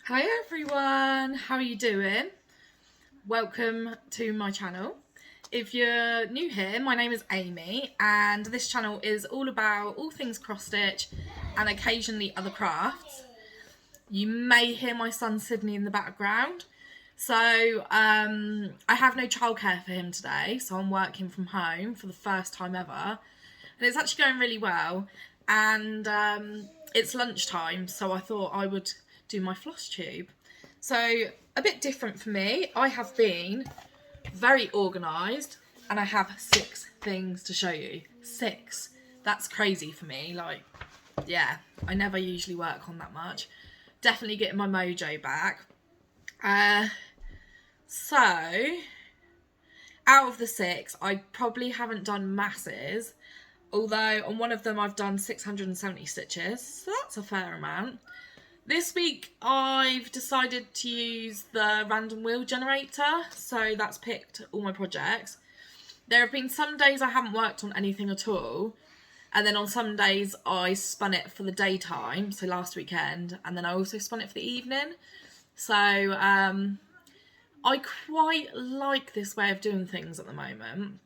Hi everyone, how are you doing? Welcome to my channel. If you're new here, my name is Amy and this channel is all about all things cross stitch and occasionally other crafts. You may hear my son Sydney in the background. So I have no childcare for him today, so I'm working from home for the first time ever. And it's actually going really well. And it's lunchtime, so I thought I would do my Flosstube. So a bit different for me. I have been very organised and I have 6 things to show you. 6. That's crazy for me. Like, yeah, I never usually work on that much. Definitely getting my mojo back. So, out of the 6, I probably haven't done masses. Although on one of them I've done 670 stitches, so that's a fair amount. This week I've decided to use the random wheel generator, so that's picked all my projects. There have been some days I haven't worked on anything at all, and then on some days I spun it for the daytime, so last weekend, and then I also spun it for the evening. So I quite like this way of doing things at the moment.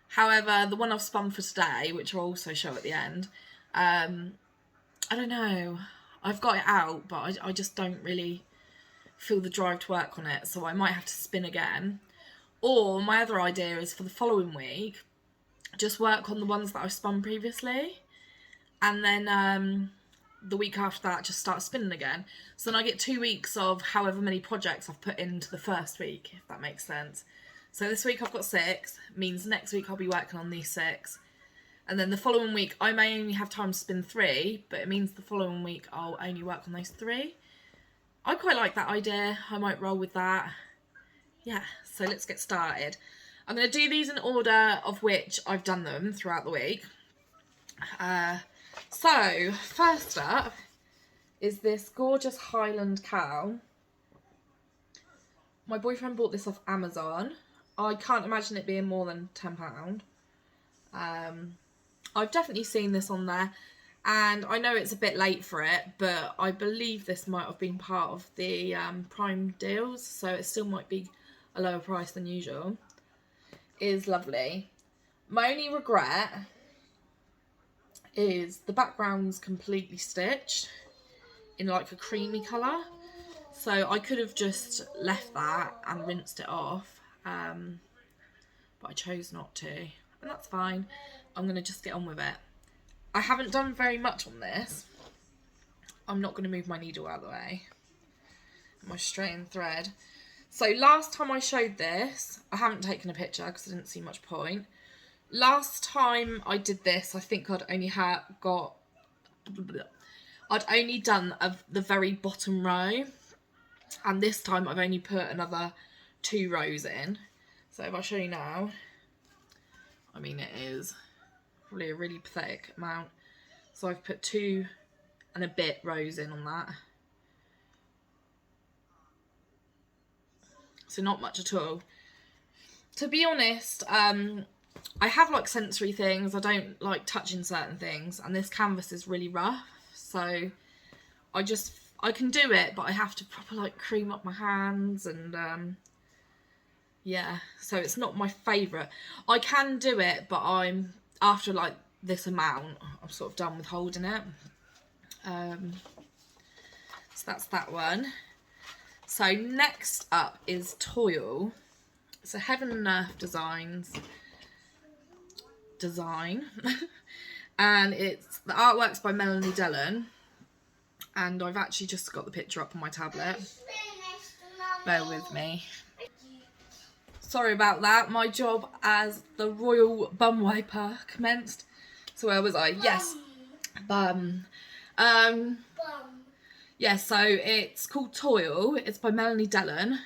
However, the one I've spun for today, which I'll also show at the end, I don't know. I've got it out, but I just don't really feel the drive to work on it, so I might have to spin again. Or my other idea is for the following week, just work on the ones that I've spun previously, and then the week after that, just start spinning again. So then I get 2 weeks of however many projects I've put into the first week, if that makes sense. So this week I've got 6, means next week I'll be working on these 6. And then the following week, I may only have time to spin 3, but it means the following week I'll only work on those 3. I quite like that idea. I might roll with that. Yeah, so let's get started. I'm going to do these in order of which I've done them throughout the week. So, first up is this gorgeous Highland Cow. My boyfriend bought this off Amazon. I can't imagine it being more than £10. I've definitely seen this on there, and I know it's a bit late for it, but I believe this might have been part of the Prime deals, so it still might be a lower price than usual. It is lovely. My only regret is the background's completely stitched in like a creamy colour, so I could have just left that and rinsed it off, but I chose not to, and that's fine. I'm going to just get on with it. I haven't done very much on this. I'm not going to move my needle out of the way. My straightened thread. So last time I showed this, I haven't taken a picture because I didn't see much point. Last time I did this, I think I'd only done the very bottom row, and this time I've only put another 2 rows in. So if I show you now, I mean, it is probably a really pathetic amount. So I've put 2 and a bit rows in on that. So not much at all. To be honest, I have like sensory things. I don't like touching certain things, and this canvas is really rough. So I can do it, but I have to proper like cream up my hands, and yeah, so it's not my favourite. I can do it, but I'm, after like this amount, I'm sort of done with holding it. So that's that one. So next up is Toil. It's a Heaven and Earth design. And it's the artwork's by Melanie Dillon. And I've actually just got the picture up on my tablet. Bear with me. Sorry about that. My job as the royal bum wiper commenced. So where was I? Yes. Bum. Yeah, so it's called Toil. It's by Melanie Dillon.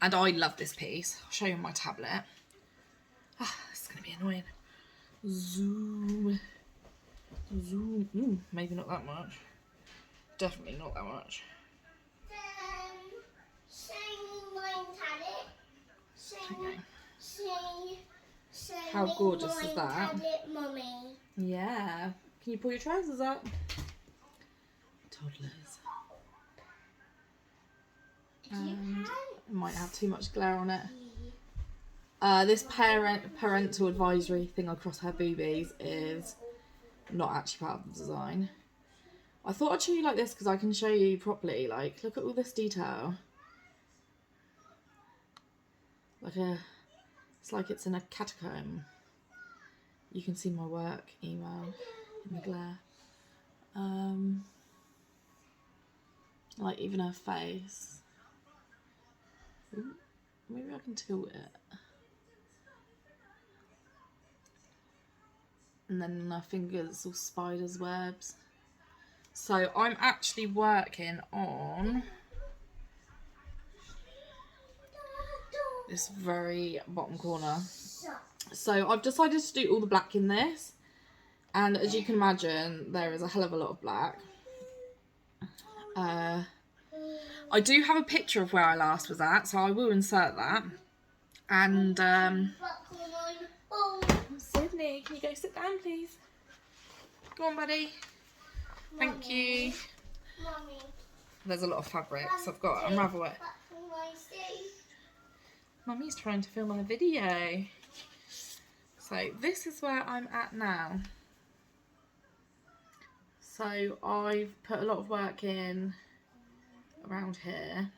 And I love this piece. I'll show you on my tablet. It's going to be annoying. Zoom. Ooh, maybe not that much. Definitely not that much. Okay. How gorgeous is that? Yeah. Can you pull your trousers up? Toddlers. And it might have too much glare on it. This parental advisory thing across her boobies is not actually part of the design. I thought I'd show you like this because I can show you properly. Like, look at all this detail. It's like it's in a catacomb. You can see my work email in the glare. Like even her face. Ooh, maybe I can tilt it. And then her fingers all spiders' webs. So I'm actually working on this very bottom corner. So I've decided to do all the black in this. And as you can imagine, there is a hell of a lot of black. I do have a picture of where I last was at, so I will insert that. And Sydney, can you go sit down, please? Go on, buddy. Thank you. Mommy. There's a lot of fabric, so I've got to unravel it. Mummy's trying to film a video. So this is where I'm at now. So I've put a lot of work in around here.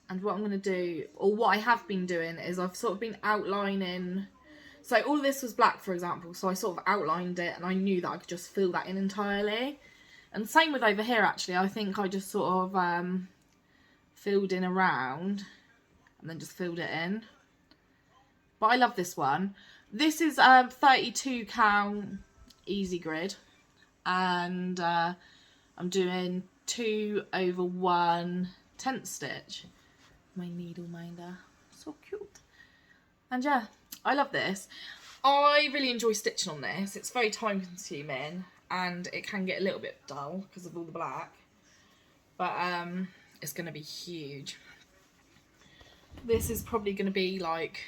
And what I'm going to do, or what I have been doing, is I've sort of been outlining. So all of this was black, for example, so I sort of outlined it and I knew that I could just fill that in entirely. And same with over here, actually. I think I just sort of filled in around and then just filled it in. But I love this one. This is 32 count easy grid, and I'm doing 2/1 tent stitch. My needle minder, so cute. And yeah, I love this. I really enjoy stitching on this. It's very time consuming and it can get a little bit dull because of all the black, but it's going to be huge. This is probably going to be like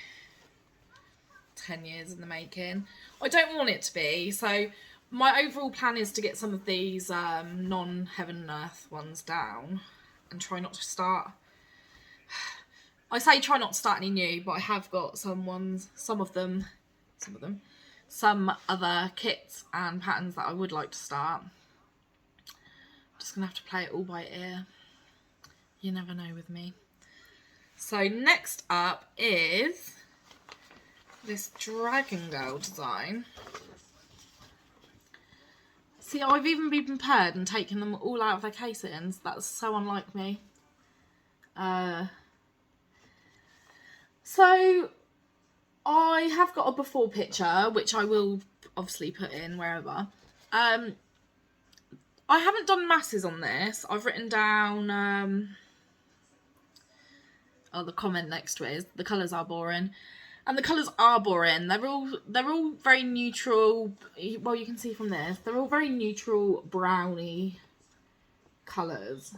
10 years in the making. I don't want it to be, so my overall plan is to get some of these non-heaven and earth ones down and try not to start. I say try not to start any new, but I have got some other kits and patterns that I would like to start. I'm just gonna have to play it all by ear. You never know with me. So next up is this Dragon Girl design. See, I've even been prepared and taken them all out of their casings. That's so unlike me. So I have got a before picture, which I will obviously put in wherever. I haven't done masses on this. I've written down, the comment next to it is the colours are boring. And the colours are boring. They're all very neutral. Well, you can see from this, they're all very neutral browny colours.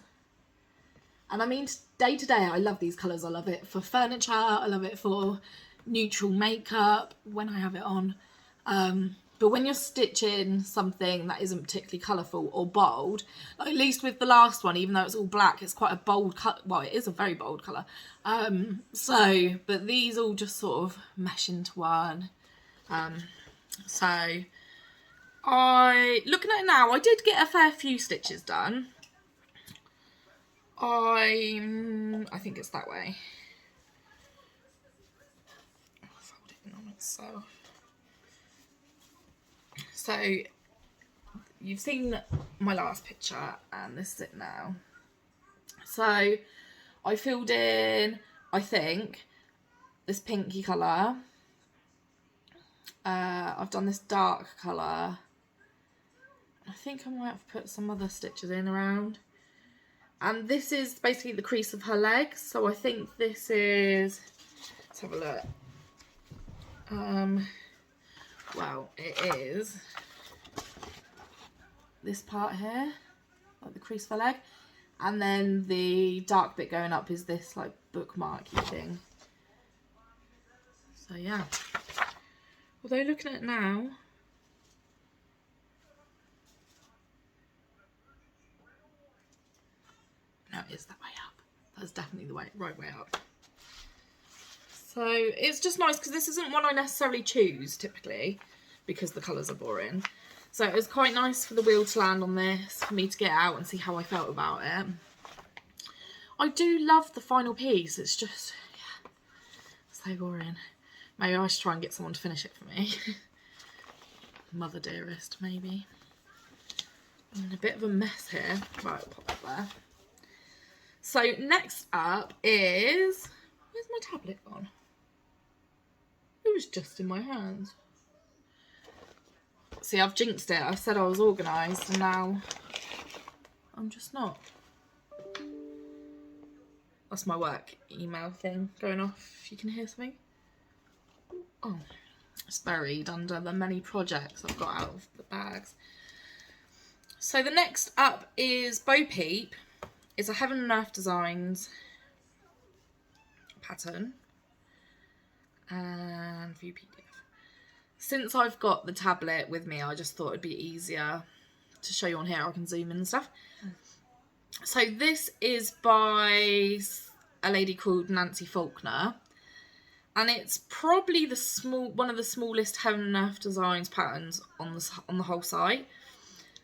And I mean, day to day, I love these colours. I love it for furniture. I love it for neutral makeup when I have it on. But when you're stitching something that isn't particularly colourful or bold, like at least with the last one, even though it's all black, it's quite a bold colour. Well, it is a very bold colour. But these all just sort of mesh into one. Looking at it now, I did get a fair few stitches done. I think it's that way. I'll fold it in on itself. So you've seen my last picture and this is it now. So I filled in, I think, this pinky colour. I've done this dark colour. I think I might have put some other stitches in around. And this is basically the crease of her legs. So I think this is, let's have a look. Well, it is this part here, like the crease of her leg. And then the dark bit going up is this like bookmarky thing. So yeah. Although looking at it now, No, it is that way up. That's definitely the right way up. So it's just nice because this isn't one I necessarily choose typically because the colours are boring. So it was quite nice for the wheel to land on this, for me to get out and see how I felt about it. I do love the final piece. It's just, yeah, so boring. Maybe I should try and get someone to finish it for me. Mother dearest, maybe. I'm in a bit of a mess here. Right, I'll pop that there. So next up is, where's my tablet gone? It was just in my hands. See, I've jinxed it. I said I was organised and now I'm just not. That's my work email thing going off, if you can hear something. Oh, it's buried under the many projects I've got out of the bags. So the next up is Bo Peep. It's a Heaven and Earth Designs pattern. And view PDF. Since I've got the tablet with me, I just thought it'd be easier to show you on here. I can zoom in and stuff. So this is by a lady called Nancy Faulkner. And it's probably one of the smallest Heaven and Earth Designs patterns on the whole site.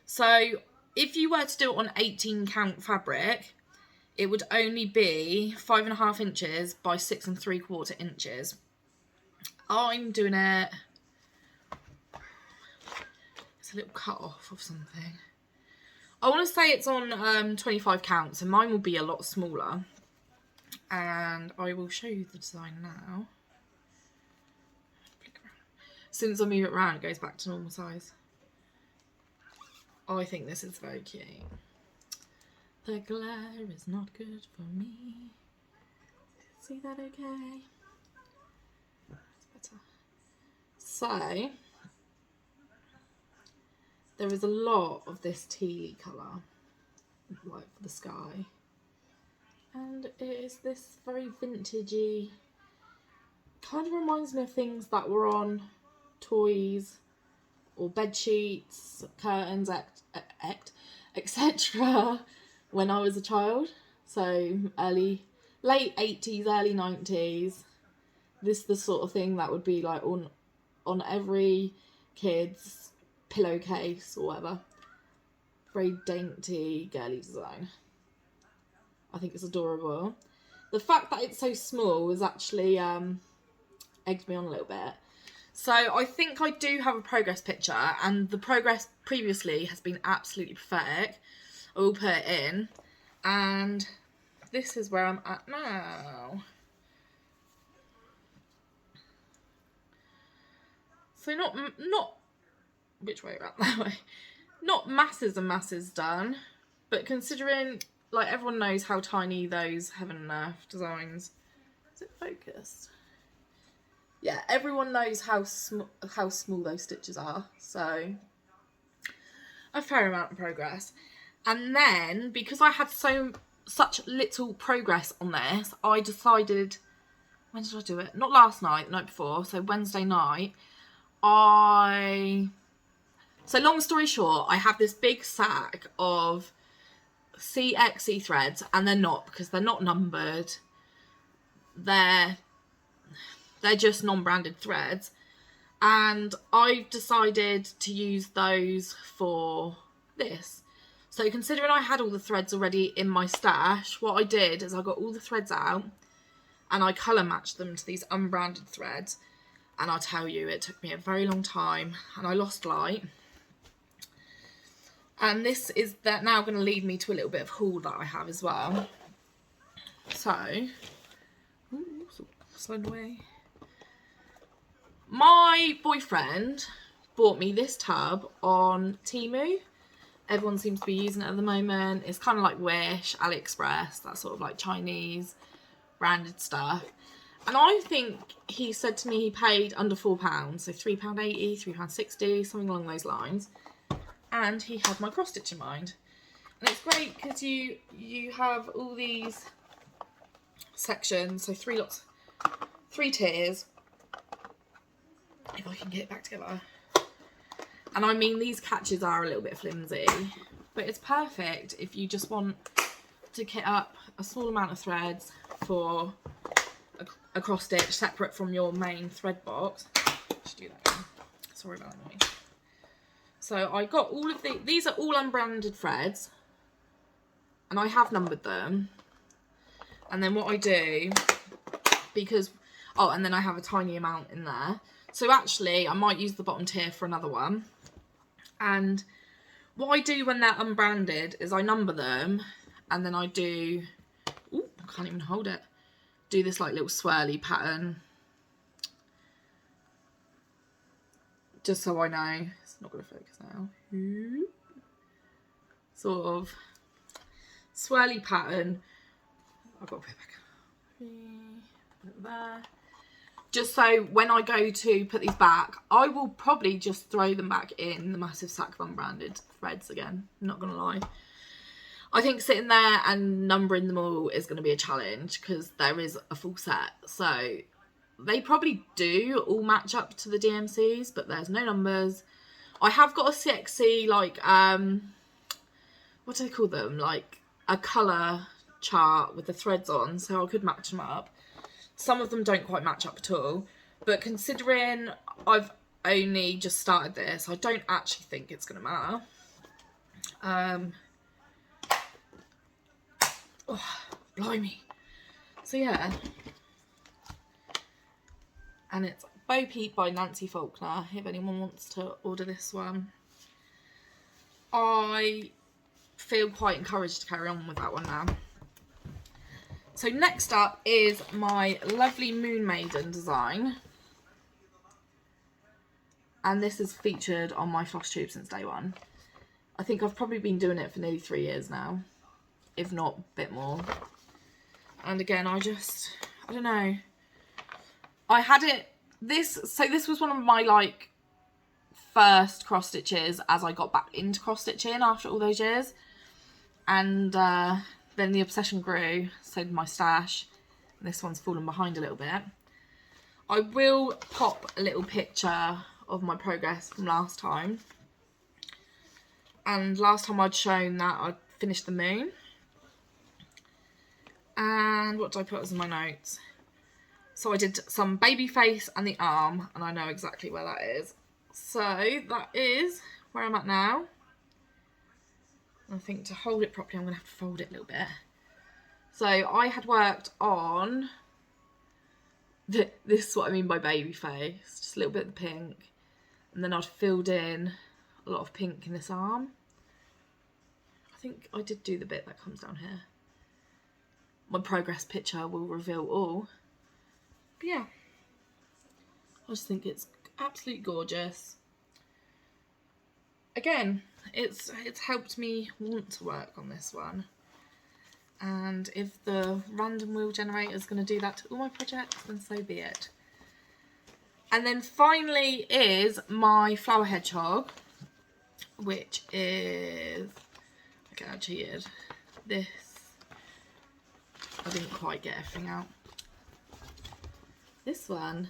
So if you were to do it on 18 count fabric, it would only be 5.5 inches by 6 3/4 inches. I'm doing it, it's a little cut off of something. I want to say it's on 25 counts, and mine will be a lot smaller. And I will show you the design now. Since I move it around, it goes back to normal size. I think this is very cute. The glare is not good for me. See that okay? That's better. So, there is a lot of this tealy colour, like for the sky. And it is this very vintagey, kind of reminds me of things that were on toys or bed sheets, curtains, etc. when I was a child. So late 80s, early 90s. This is the sort of thing that would be like on every kid's pillowcase or whatever. Very dainty, girly design. I think it's adorable. The fact that it's so small has actually egged me on a little bit. So I think I do have a progress picture, and the progress previously has been absolutely pathetic. I will put it in, and this is where I'm at now. So not which way around, that way. Not masses and masses done, but considering, like, everyone knows how tiny those Heaven and Earth Designs. Is it focused? Yeah, everyone knows how small those stitches are, so a fair amount of progress. And then, because I had such little progress on this, I decided, when did I do it? Not last night, the night before, so Wednesday night, so long story short, I have this big sack of CXE threads, and they're not, because they're not numbered. They're just non-branded threads, and I've decided to use those for this. So considering I had all the threads already in my stash, what I did is I got all the threads out and I colour matched them to these unbranded threads, and I'll tell you, it took me a very long time and I lost light. And this is now going to lead me to a little bit of haul that I have as well. So, slide away. My boyfriend bought me this tub on Temu. Everyone seems to be using it at the moment. It's kind of like Wish, AliExpress, that sort of like Chinese branded stuff. And I think he said to me he paid under £4, so £3.80, £3.60, something along those lines. And he had my cross stitch in mind. And it's great because you have all these sections, so 3 tiers. If I can get it back together. And I mean, these catches are a little bit flimsy, but it's perfect if you just want to kit up a small amount of threads for a cross stitch separate from your main thread box. Let's do that again. Sorry about that noise. So I got all of these are all unbranded threads, and I have numbered them. And then what I do, because, oh, and then I have a tiny amount in there. So actually I might use the bottom tier for another one. And what I do when they're unbranded is I number them, and then I do, ooh, I can't even hold it, do this like little swirly pattern. Just so I know. It's not going to focus now. Sort of swirly pattern. I've got to put it back. Put it there. Just so when I go to put these back, I will probably just throw them back in the massive sack of unbranded threads again. I'm not going to lie. I think sitting there and numbering them all is going to be a challenge because there is a full set. So they probably do all match up to the DMCs, but there's no numbers. I have got a sexy, like, what do they call them? Like a colour chart with the threads on, so I could match them up. Some of them don't quite match up at all, but considering I've only just started this, I don't actually think it's going to matter. Oh, blimey. So yeah. And it's Bo Peep by Nancy Faulkner, if anyone wants to order this one. I feel quite encouraged to carry on with that one now. So next up is my lovely Moon Maiden design. And this is featured on my Flosstube since day one. I think I've probably been doing it for nearly 3 years now, if not a bit more. And again, I don't know. I had it, so this was one of my like first cross stitches as I got back into cross stitching after all those years. And then the obsession grew, so did my stash. And this one's fallen behind a little bit. I will pop a little picture of my progress from last time. And last time I'd shown that I'd finished the moon. And what did I put as my notes? So I did some baby face and the arm, and I know exactly where that is. So that is where I'm at now. I think to hold it properly, I'm going to have to fold it a little bit. So I had worked on, this is what I mean by baby face, just a little bit of the pink. And then I'd filled in a lot of pink in this arm. I think I did do the bit that comes down here. My progress picture will reveal all. But yeah, I just think it's absolutely gorgeous. Again, it's helped me want to work on this one. And if the random wheel generator is going to do that to all my projects, then so be it. And then finally is my flower hedgehog, which is, okay, I cheated. This, I didn't quite get everything out. This one.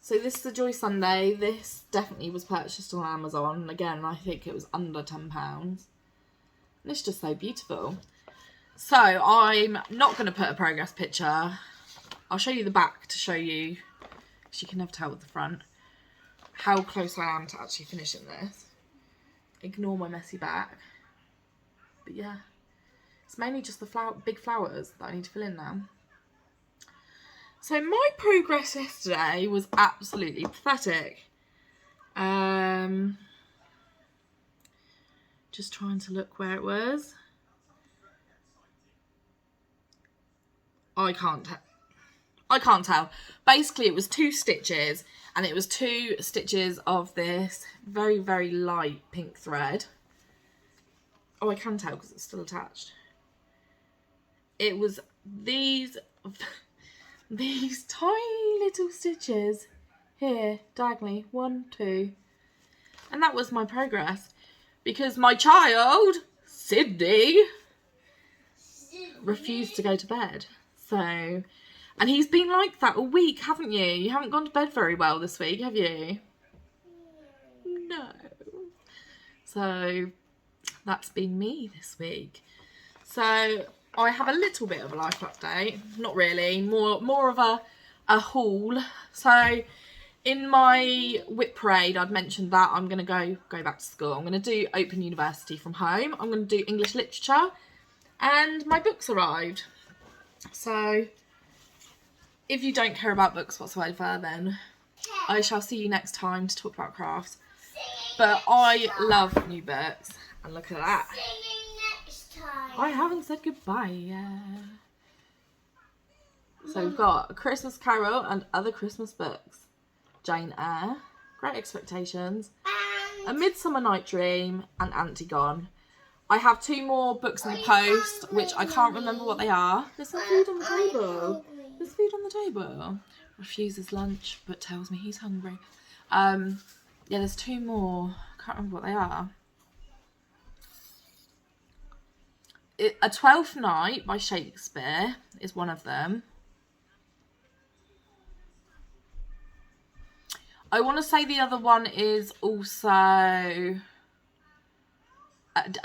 So this is the Joy Sunday. This definitely was purchased on Amazon. Again, I think it was under £10. And it's just so beautiful. So I'm not going to put a progress picture. I'll show you the back to show you, because you can never tell with the front, how close I am to actually finishing this. Ignore my messy back. But yeah, it's mainly just the big flowers that I need to fill in now. So my progress yesterday was absolutely pathetic. Just trying to look where it was. I can't tell. Basically, it was 2 stitches, and it was 2 stitches of this very, very light pink thread. Oh, I can tell because it's still attached. It was these tiny little stitches here, diagonally, 1, 2. And that was my progress. Because my child, Sydney, refused to go to bed. So, and he's been like that all week, haven't you? You haven't gone to bed very well this week, have you? No. So, that's been me this week. So I have a little bit of a life update. Not really, more of a haul. So in my whip parade, I'd mentioned that I'm going to go back to school. I'm going to do Open University from home. I'm going to do English literature, and my books arrived. So if you don't care about books whatsoever, then I shall see you next time to talk about crafts. But I love new books, and look at that. I haven't said goodbye yet. So we've got A Christmas Carol and Other Christmas Books, Jane Eyre, Great Expectations, A Midsummer Night Dream, and Antigone. I have 2 more books in the post, which I can't remember what they are. There's some food on the table. There's food on the table. Refuses lunch, but tells me he's hungry. Yeah, there's 2 more. I can't remember what they are. A Twelfth Night by Shakespeare is one of them. I want to say the other one is also a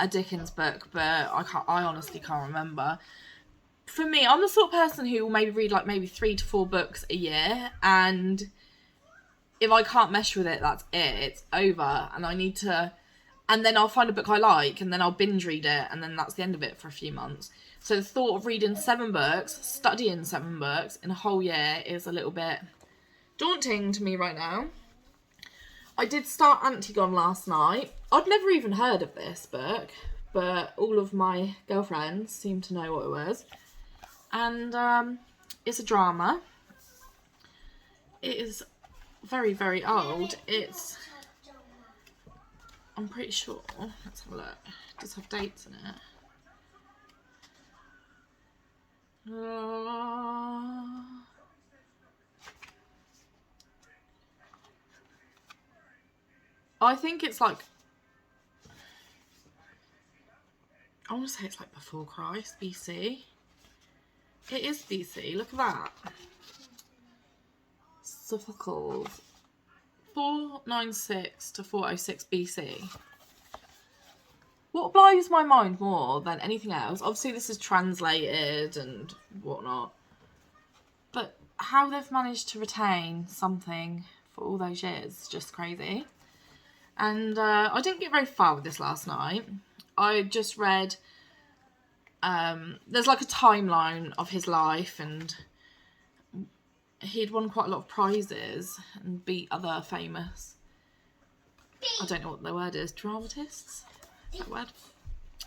Dickens book, but I honestly can't remember. For me, I'm the sort of person who will maybe read like maybe 3 to 4 books a year, and if I can't mesh with it, that's it. It's over, and I need to. And then I'll find a book I like, and then I'll binge read it, and then that's the end of it for a few months. So the thought of reading 7 books, studying 7 books in a whole year is a little bit daunting to me right now. I did start Antigone last night. I'd never even heard of this book, but all of my girlfriends seemed to know what it was. And it's a drama. It is very, very old. I'm pretty sure, let's have a look. It does have dates in it. I think it's like, I want to say it's like before Christ, BC. It is BC, look at that. Sophocles, 496 to 406 BC. What blows my mind more than anything else, obviously this is translated and whatnot, but how they've managed to retain something for all those years is just crazy. And I didn't get very far with this last night. I just read, there's like a timeline of his life, and he'd won quite a lot of prizes and beat other famous, I don't know what the word is, dramatists? Is that word?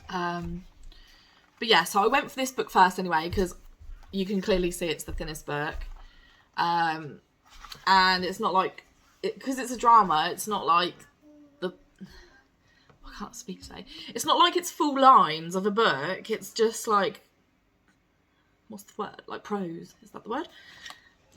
But yeah, so I went for this book first anyway, because you can clearly see it's the thinnest book. And it's not like, because it's a drama, it's not like I can't speak today. It's not like it's full lines of a book. It's just like, what's the word? Like prose. Is that the word?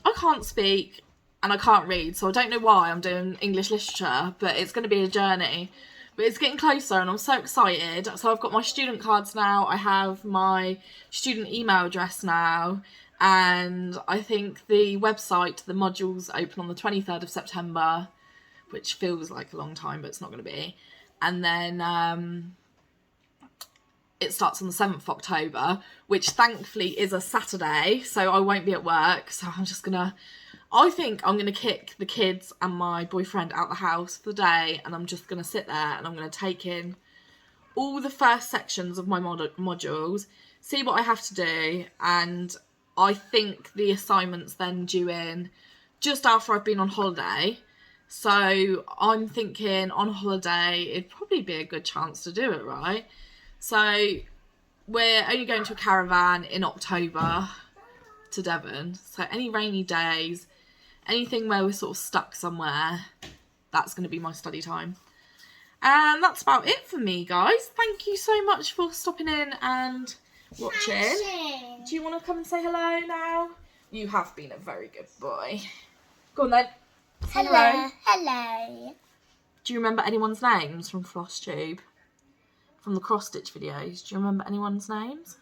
I can't speak and I can't read, so I don't know why I'm doing English literature, but it's going to be a journey. But it's getting closer and I'm so excited. So I've got my student cards now. I have my student email address now. And I think the website, the modules open on the 23rd of September, which feels like a long time, but it's not going to be. And then it starts on the 7th of October, which thankfully is a Saturday, so I won't be at work. So I think I'm going to kick the kids and my boyfriend out the house for the day, and I'm just going to sit there and I'm going to take in all the first sections of my modules, see what I have to do, and I think the assignment's then due in just after I've been on holiday. So I'm thinking on holiday, it'd probably be a good chance to do it, right? So we're only going to a caravan in October to Devon. So any rainy days, anything where we're sort of stuck somewhere, that's going to be my study time. And that's about it for me, guys. Thank you so much for stopping in and watching. Do you want to come and say hello now? You have been a very good boy. Go on then. Hello. Hello. Do you remember anyone's names from Flosstube? From the cross-stitch videos? Do you remember anyone's names?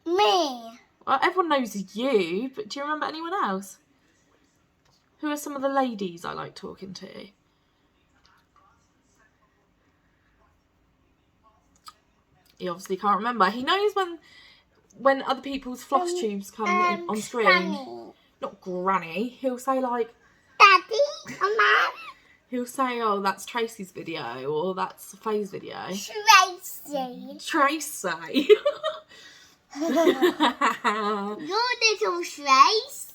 Me. Well, everyone knows you, but do you remember anyone else? Who are some of the ladies I like talking to? He obviously can't remember. He knows when other people's floss tubes come on screen. Granny. Not Granny. He'll say like, Daddy, Mum. he'll say, oh, that's Tracy's video, or that's Faye's video. Tracy. Tracy. Your little Trace.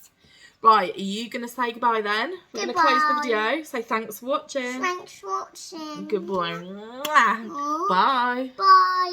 Right, are you going to say goodbye then? We're going to close the Goodbye. video. Say thanks for watching. Thanks for watching. Good boy. Mwah. Aw. Bye. Bye.